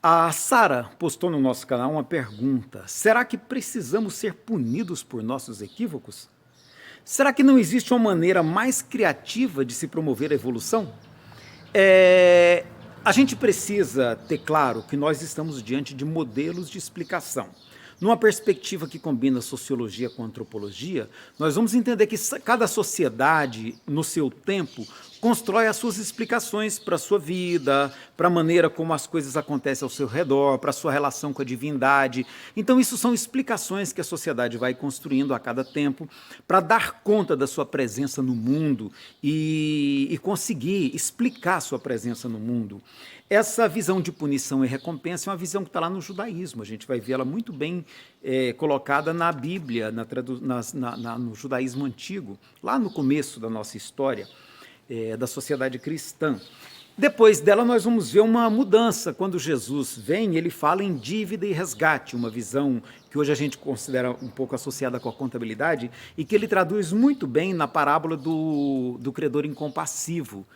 A Sara postou no nosso canal uma pergunta: será que precisamos ser punidos por nossos equívocos? Será que não existe uma maneira mais criativa de se promover a evolução? A gente precisa ter claro que nós estamos diante de modelos de explicação. Numa perspectiva que combina sociologia com antropologia, nós vamos entender que cada sociedade, no seu tempo, constrói as suas explicações para a sua vida, para a maneira como as coisas acontecem ao seu redor, para a sua relação com a divindade. Então, isso são explicações que a sociedade vai construindo a cada tempo para dar conta da sua presença no mundo e conseguir explicar a sua presença no mundo. Essa visão de punição e recompensa é uma visão que está lá no judaísmo. A gente vai ver ela muito bem colocada na Bíblia, no judaísmo antigo, lá no começo da nossa história, da sociedade cristã. Depois dela, nós vamos ver uma mudança. Quando Jesus vem, ele fala em dívida e resgate, uma visão que hoje a gente considera um pouco associada com a contabilidade e que ele traduz muito bem na parábola do credor incompassivo.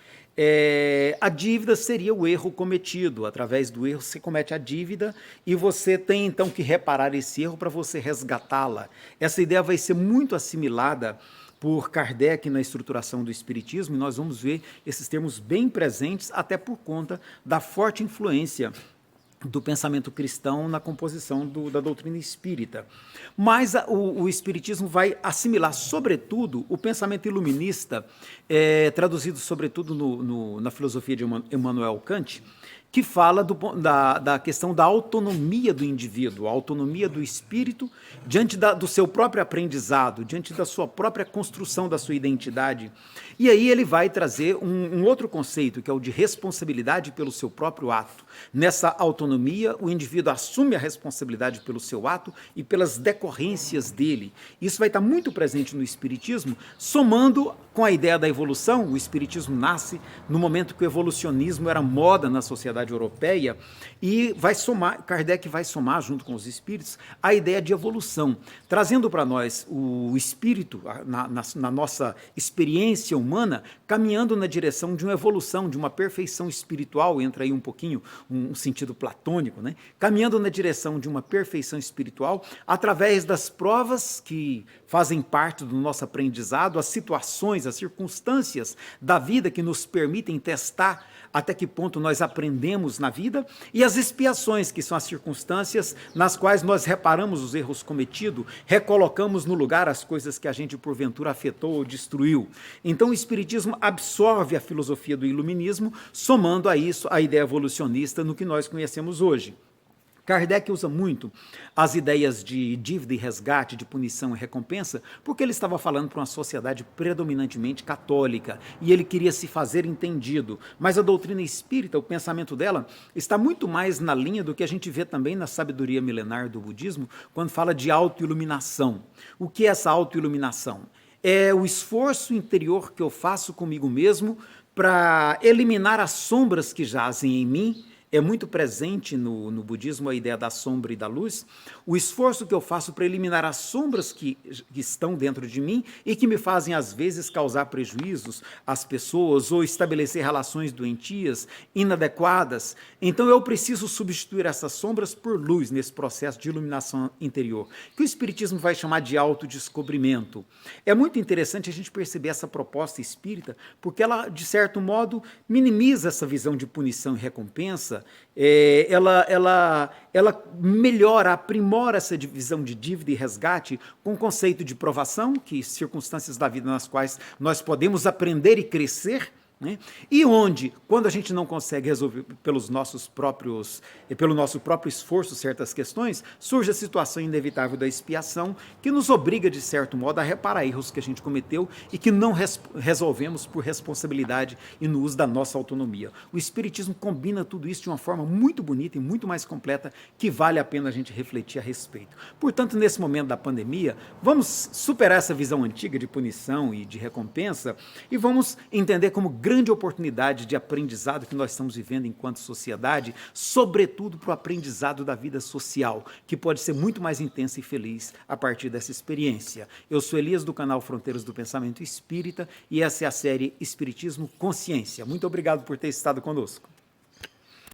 A dívida seria o erro cometido. Através do erro você comete a dívida e você tem então que reparar esse erro para você resgatá-la. Essa ideia vai ser muito assimilada por Kardec na estruturação do Espiritismo, e nós vamos ver esses termos bem presentes, até por conta da forte influência do pensamento cristão na composição da doutrina espírita. Mas o Espiritismo vai assimilar, sobretudo, o pensamento iluminista, traduzido, sobretudo, na filosofia de Immanuel Kant, que fala da questão da autonomia do indivíduo, a autonomia do espírito diante do seu próprio aprendizado, diante da sua própria construção da sua identidade. E aí ele vai trazer um outro conceito, que é o de responsabilidade pelo seu próprio ato. Nessa autonomia, o indivíduo assume a responsabilidade pelo seu ato e pelas decorrências dele. Isso vai estar muito presente no Espiritismo, somando com a ideia da evolução. O Espiritismo nasce no momento que o evolucionismo era moda na sociedade europeia, e Kardec vai somar, junto com os espíritos, a ideia de evolução, trazendo para nós o espírito, na nossa experiência humana, caminhando na direção de uma evolução, de uma perfeição espiritual. Entra aí um pouquinho um sentido platônico, né? Caminhando na direção de uma perfeição espiritual, através das provas que fazem parte do nosso aprendizado, as situações, as circunstâncias da vida que nos permitem testar até que ponto nós aprendemos na vida, e as expiações, que são as circunstâncias nas quais nós reparamos os erros cometidos, recolocamos no lugar as coisas que a gente porventura afetou ou destruiu. Então o Espiritismo absorve a filosofia do iluminismo, somando a isso a ideia evolucionista no que nós conhecemos hoje. Kardec usa muito as ideias de dívida e resgate, de punição e recompensa, porque ele estava falando para uma sociedade predominantemente católica e ele queria se fazer entendido. Mas a doutrina espírita, o pensamento dela, está muito mais na linha do que a gente vê também na sabedoria milenar do budismo, quando fala de autoiluminação. O que é essa autoiluminação? É o esforço interior que eu faço comigo mesmo para eliminar as sombras que jazem em mim. É muito presente no budismo a ideia da sombra e da luz, o esforço que eu faço para eliminar as sombras que estão dentro de mim e que me fazem, às vezes, causar prejuízos às pessoas ou estabelecer relações doentias, inadequadas. Então, eu preciso substituir essas sombras por luz nesse processo de iluminação interior, que o Espiritismo vai chamar de autodescobrimento. É muito interessante a gente perceber essa proposta espírita, porque ela, de certo modo, minimiza essa visão de punição e recompensa. Ela melhora, aprimora essa divisão de dívida e resgate com o conceito de provação, que circunstâncias da vida nas quais nós podemos aprender e crescer, né? E onde, quando a gente não consegue resolver pelo nosso próprio esforço certas questões, surge a situação inevitável da expiação, que nos obriga, de certo modo, a reparar erros que a gente cometeu e que não resolvemos por responsabilidade e no uso da nossa autonomia. O Espiritismo combina tudo isso de uma forma muito bonita e muito mais completa, que vale a pena a gente refletir a respeito. Portanto, nesse momento da pandemia, vamos superar essa visão antiga de punição e de recompensa e vamos entender como grande oportunidade de aprendizado que nós estamos vivendo enquanto sociedade, sobretudo para o aprendizado da vida social, que pode ser muito mais intensa e feliz a partir dessa experiência. Eu sou Elias, do canal Fronteiras do Pensamento Espírita, e essa é a série Espiritismo Consciência. Muito obrigado por ter estado conosco.